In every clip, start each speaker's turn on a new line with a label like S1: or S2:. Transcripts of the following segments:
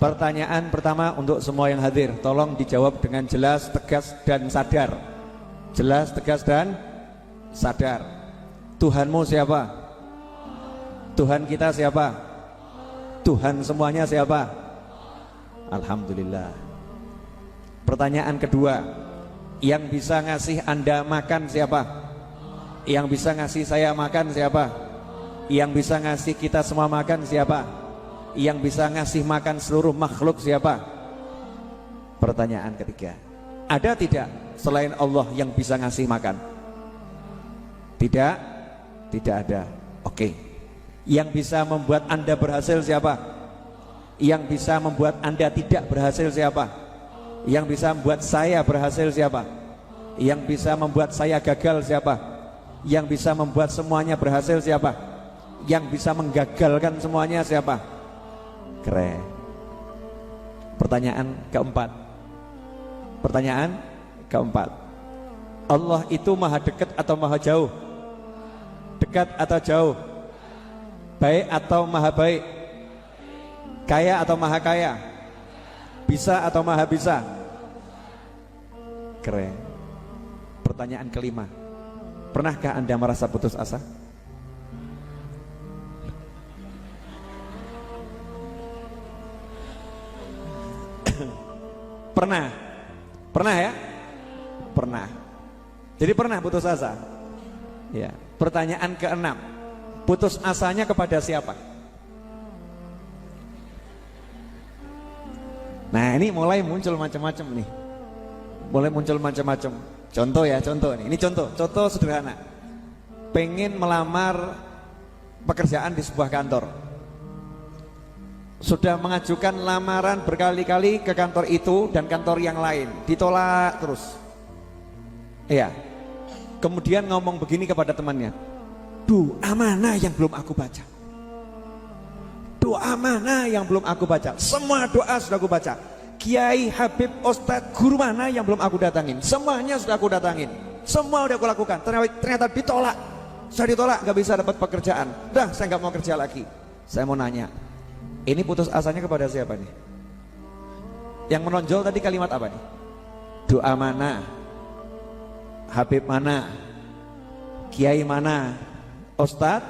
S1: Pertanyaan pertama untuk semua yang hadir, tolong dijawab dengan jelas, tegas, dan sadar. Jelas, tegas, dan sadar. Tuhanmu siapa? Tuhan kita siapa? Tuhan semuanya siapa? Alhamdulillah. Pertanyaan kedua, yang bisa ngasih Anda makan siapa? Yang bisa ngasih saya makan siapa? Yang bisa ngasih kita semua makan siapa? Yang bisa ngasih makan seluruh makhluk siapa? Pertanyaan ketiga, ada tidak selain Allah yang bisa ngasih makan? Tidak? Tidak ada. Oke. Yang bisa membuat Anda berhasil siapa? Yang bisa membuat Anda tidak berhasil siapa? Yang bisa membuat saya berhasil siapa? Yang bisa membuat saya gagal siapa? Yang bisa membuat semuanya berhasil siapa? Yang bisa menggagalkan semuanya siapa? Keren. Pertanyaan keempat. Pertanyaan keempat. Allah itu maha dekat atau maha jauh? Dekat atau jauh? Baik atau maha baik? Kaya atau maha kaya? Bisa atau maha bisa? Keren. Pertanyaan kelima. Pernahkah Anda merasa putus asa? Pernah? Pernah ya? Pernah. Jadi pernah putus asa? Ya. Pertanyaan keenam. Putus asanya kepada siapa? Nah, ini mulai muncul macam-macam nih. Mulai muncul macam-macam. Contoh ya, contoh nih. Ini contoh sederhana. Pengen melamar pekerjaan di sebuah kantor. Sudah mengajukan lamaran berkali-kali ke kantor itu dan kantor yang lain, ditolak terus. Iya. Kemudian ngomong begini kepada temannya, doa mana yang belum aku baca? Doa mana yang belum aku baca? Semua doa sudah aku baca. Kiai, Habib, Ustadz, guru mana yang belum aku datangin? Semuanya sudah aku datangin. Semua udah aku lakukan. Ternyata ditolak. Sudah ditolak, gak bisa dapat pekerjaan. Udah, saya gak mau kerja lagi. Saya mau nanya, ini putus asanya kepada siapa nih? Yang menonjol tadi kalimat apa nih? Doa mana? Habib mana? Kiai mana? Ustadz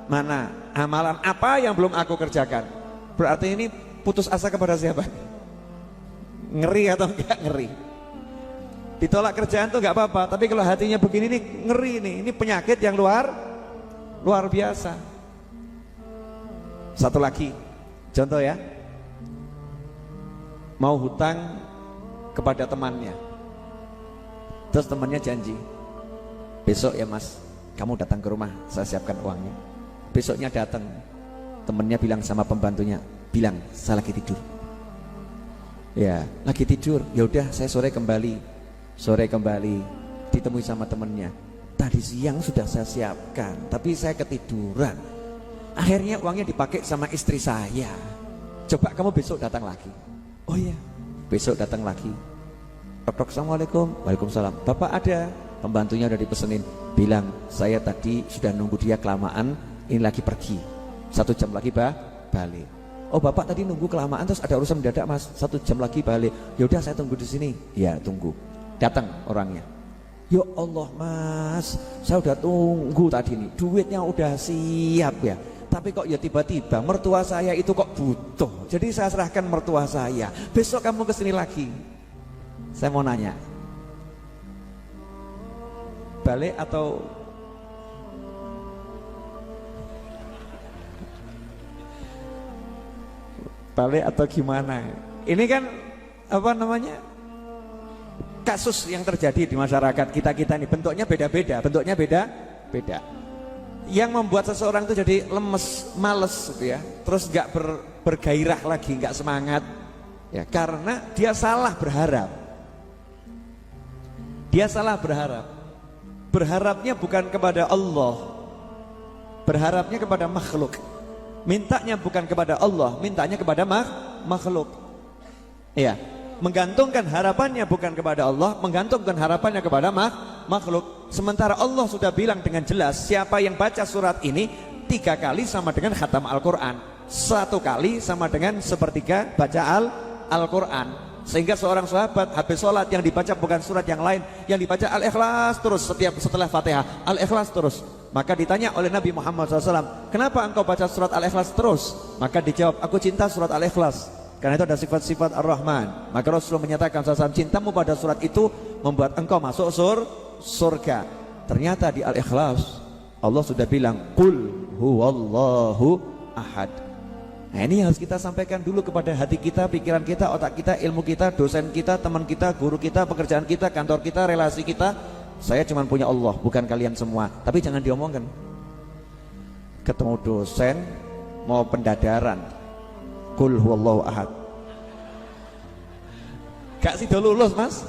S1: mana? Amalan apa yang belum aku kerjakan? Berarti ini putus asa kepada siapa? Ngeri atau enggak ngeri? Ditolak kerjaan tuh enggak apa-apa, tapi kalau hatinya begini nih ngeri nih. Ini penyakit yang luar biasa. Satu lagi, contoh ya. Mau hutang kepada temannya. Terus temannya janji, besok ya mas, kamu datang ke rumah, saya siapkan uangnya. Besoknya datang, temennya bilang sama pembantunya, bilang saya lagi tidur. Ya, lagi tidur. Ya udah, saya sore kembali. Sore kembali, ditemui sama temennya. Tadi siang sudah saya siapkan, tapi saya ketiduran. Akhirnya uangnya dipakai sama istri saya. Coba kamu besok datang lagi. Oh iya, besok datang lagi. Tok, assalamualaikum. Waalaikumsalam. Bapak ada? Pembantunya udah dipesenin. Bilang saya tadi sudah nunggu dia kelamaan, ini lagi pergi. 1 jam lagi balik. Oh bapak tadi nunggu kelamaan, terus ada urusan mendadak mas, 1 jam lagi balik. Ya udah saya tunggu di sini. Ya tunggu. Datang orangnya. Ya Allah mas, saya udah tunggu tadi nih, duitnya udah siap ya. Tapi kok ya tiba-tiba mertua saya itu kok butuh. Jadi saya serahkan mertua saya. Besok kamu kesini lagi. Saya mau nanya, balik atau gimana? Ini kan apa namanya, kasus yang terjadi di masyarakat kita ini bentuknya beda-beda, beda. Yang membuat seseorang itu jadi lemes, males gitu ya, terus nggak bergairah lagi, nggak semangat ya, karena dia salah berharap. Dia salah berharap. Berharapnya bukan kepada Allah, berharapnya kepada makhluk. Mintanya bukan kepada Allah, mintanya kepada makhluk. Iya, menggantungkan harapannya bukan kepada Allah, menggantungkan harapannya kepada makhluk. Sementara Allah sudah bilang dengan jelas, siapa yang baca surat ini 3 kali sama dengan khatam Al-Quran. satu kali sama dengan sepertiga baca Al-Quran. Sehingga seorang sahabat habis sholat yang dibaca bukan surat yang lain, yang dibaca Al-Ikhlas terus setelah Fatihah, Al-Ikhlas terus. Maka ditanya oleh Nabi Muhammad SAW, kenapa engkau baca surat Al-Ikhlas terus? Maka dijawab, aku cinta surat Al-Ikhlas, karena itu ada sifat-sifat Ar-Rahman. Maka Rasulullah menyatakan, cintamu pada surat itu membuat engkau masuk surga. Ternyata di Al-Ikhlas Allah sudah bilang, Qul huwallahu ahad. Nah ini harus kita sampaikan dulu kepada hati kita, pikiran kita, otak kita, ilmu kita, dosen kita, teman kita, guru kita, pekerjaan kita, kantor kita, relasi kita. Saya cuma punya Allah, bukan kalian semua. Tapi jangan diomongkan. Ketemu dosen mau pendadaran, Qul huwallahu ahad. Gak sih lulus mas?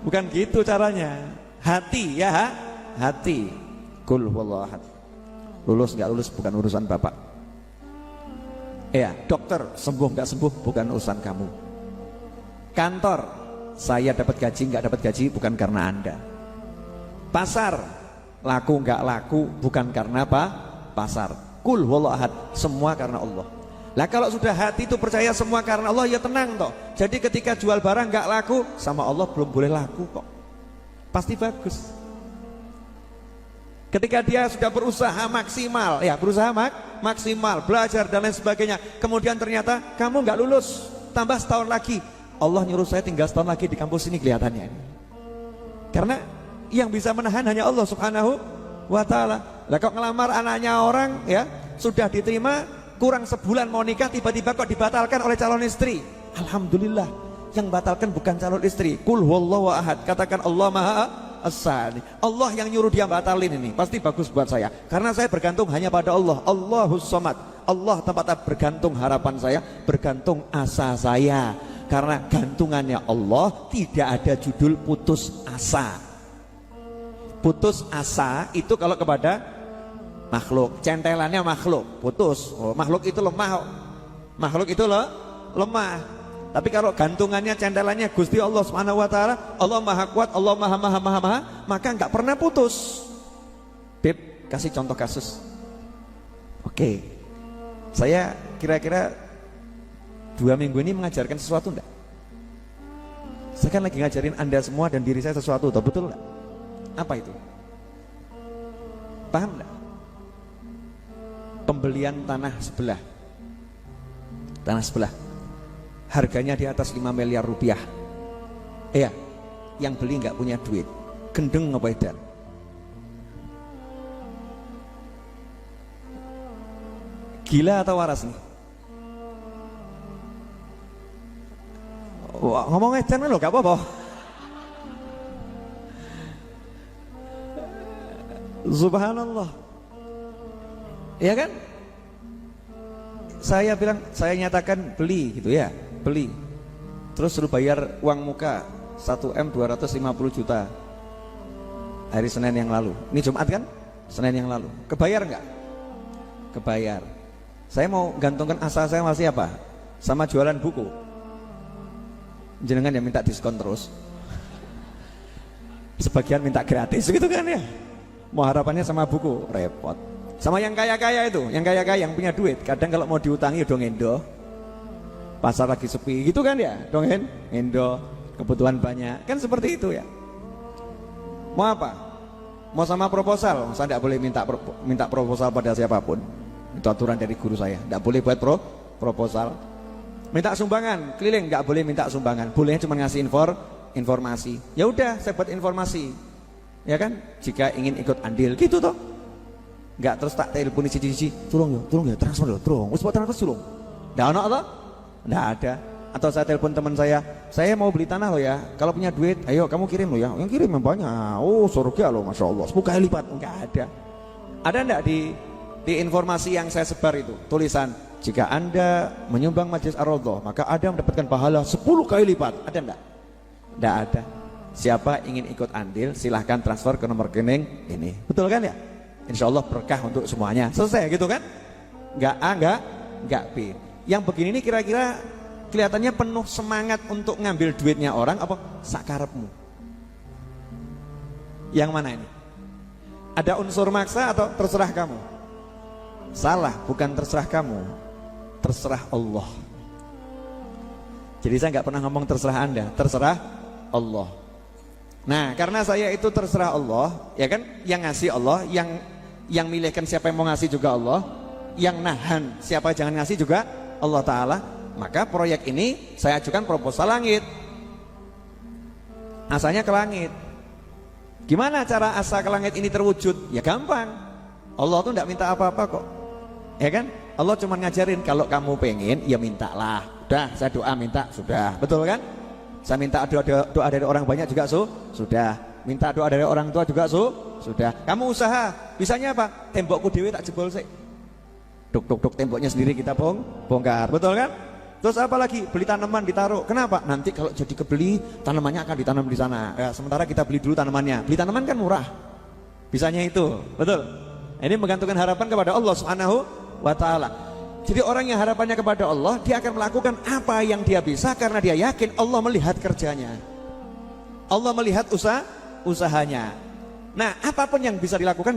S1: Bukan gitu caranya. Hati ya, hati. Qul huwallahu ahad. Lulus gak lulus bukan urusan bapak. Ya, dokter sembuh nggak sembuh bukan urusan kamu. Kantor, saya dapat gaji nggak dapat gaji bukan karena Anda. Pasar, laku nggak laku bukan karena apa? Pasar. Qul huwallahu ahad, semua karena Allah. Lah kalau sudah hati itu percaya semua karena Allah, ya tenang toh. Jadi ketika jual barang nggak laku, sama Allah belum boleh laku kok. Pasti bagus. Ketika dia sudah berusaha maksimal, ya berusaha maksimal, belajar dan lain sebagainya, kemudian ternyata kamu nggak lulus, tambah setahun lagi, Allah nyuruh saya tinggal setahun lagi di kampus ini kelihatannya. Karena yang bisa menahan hanya Allah Subhanahu wa Ta'ala. Lah kok ngelamar anaknya orang, ya sudah diterima, kurang sebulan mau nikah, tiba-tiba kok dibatalkan oleh calon istri. Alhamdulillah, yang batalkan bukan calon istri. Qul huwallahu ahad, katakan Allah Maha As-Sani. Allah yang nyuruh dia batalin ini, pasti bagus buat saya. Karena saya bergantung hanya pada Allah. Allahus Samad. Allah tempat bergantung harapan saya, bergantung asa saya. Karena gantungannya Allah, tidak ada judul putus asa. Putus asa itu kalau kepada makhluk, centelannya makhluk, putus. Oh, makhluk itu lemah. Makhluk itu lemah. Tapi kalau gantungannya, centelannya Gusti Allah Subhanahu wa Ta'ala, Allah Maha Kuat, Allah Maha, maka nggak pernah putus. Beb, kasih contoh kasus. Oke. Saya kira-kira 2 minggu ini mengajarkan sesuatu enggak? Saya kan lagi ngajarin Anda semua dan diri saya sesuatu, betul enggak? Apa itu? Paham enggak? Pembelian tanah sebelah. Tanah sebelah. Harganya di atas 5 miliar rupiah. Iya, yang beli nggak punya duit. Gendeng apa edan? Gila atau waras nih? Wah, ngomong edan lo, gak apa-apa. Subhanallah. Iya kan? Saya bilang, saya nyatakan beli gitu ya. Beli, terus suruh bayar uang muka 1M 250 juta hari Senin yang lalu. Ini Jumat kan? Senin yang lalu. Kebayar nggak? Kebayar. Saya mau gantungkan asa saya masih apa? Sama jualan buku. Jenengan yang minta diskon terus. Sebagian minta gratis gitu kan ya. Mau harapannya sama buku, repot. Sama yang kaya-kaya itu, yang kaya-kaya yang punya duit, kadang kalau mau diutangi udah ngendo. Pasar lagi sepi gitu kan ya, dong ngendo, kebutuhan banyak, kan seperti itu ya. Mau apa? Mau sama proposal, saya tidak boleh minta proposal pada siapapun. Itu aturan dari guru saya, tidak boleh buat proposal. Minta sumbangan, keliling nggak boleh minta sumbangan, bolehnya cuma ngasih informasi. Ya udah, saya buat informasi, ya kan? Jika ingin ikut andil, gitu toh. Nggak terus tak telepon cici, tolong ya, transfer ya, tolong. Usah transfer tolong. Nggak ada toh? Nggak ada. Atau saya telepon teman saya mau beli tanah loh ya, kalau punya duit, ayo kamu kirim loh ya. Yang kirim yang banyak. Oh surga loh, masya Allah, 10 kali lipat. Nggak ada. Ada nggak di informasi yang saya sebar itu tulisan, jika Anda menyumbang Majelis Ar-Raudhah, maka Anda mendapatkan pahala 10 kali lipat. Ada enggak? Enggak ada. Siapa ingin ikut andil, silahkan transfer ke nomor rekening ini. Betul kan ya? Insya Allah berkah untuk semuanya. Selesai gitu kan? Enggak A, enggak B. Yang begini ini kira-kira kelihatannya penuh semangat untuk ngambil duitnya orang apa sakarepmu? Yang mana ini? Ada unsur maksa atau terserah kamu? Salah, bukan terserah kamu, terserah Allah. Jadi saya nggak pernah ngomong terserah Anda, terserah Allah. Nah, karena saya itu terserah Allah, ya kan? Yang ngasih Allah, yang milihkan siapa yang mau ngasih juga Allah, yang nahan siapa jangan ngasih juga Allah Ta'ala. Maka proyek ini saya ajukan proposal langit, asanya ke langit. Gimana cara asa ke langit ini terwujud? Ya gampang, Allah tuh tidak minta apa-apa kok, ya kan? Allah cuma ngajarin, kalau kamu pengen ya mintalah. Udah, saya doa minta, sudah, betul kan? Saya minta doa dari orang banyak juga sudah. Minta doa dari orang tua juga sudah. Kamu usaha, bisanya apa? Tembokku dewe tak jebol sih. Duk temboknya sendiri kita bongkar, betul kan? Terus apa lagi? Beli tanaman ditaruh. Kenapa? Nanti kalau jadi kebeli, tanamannya akan ditanam di sana. Ya, sementara kita beli dulu tanamannya. Beli tanaman kan murah. Bisanya itu, betul. Ini menggantungkan harapan kepada Allah Subhanahu wa Ta'ala. Jadi orang yang harapannya kepada Allah, dia akan melakukan apa yang dia bisa karena dia yakin Allah melihat kerjanya, Allah melihat usahanya. Nah, apapun yang bisa dilakukan,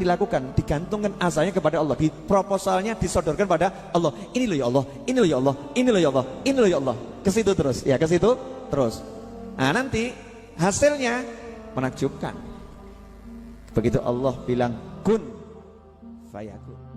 S1: digantungkan asanya kepada Allah, di proposalnya disodorkan pada Allah. Ini loh ya Allah, ini loh ya Allah, ini loh ya Allah, ini loh ya Allah. Ke situ terus, ya ke situ terus. Nah, nanti hasilnya menakjubkan. Begitu Allah bilang kun fayakun.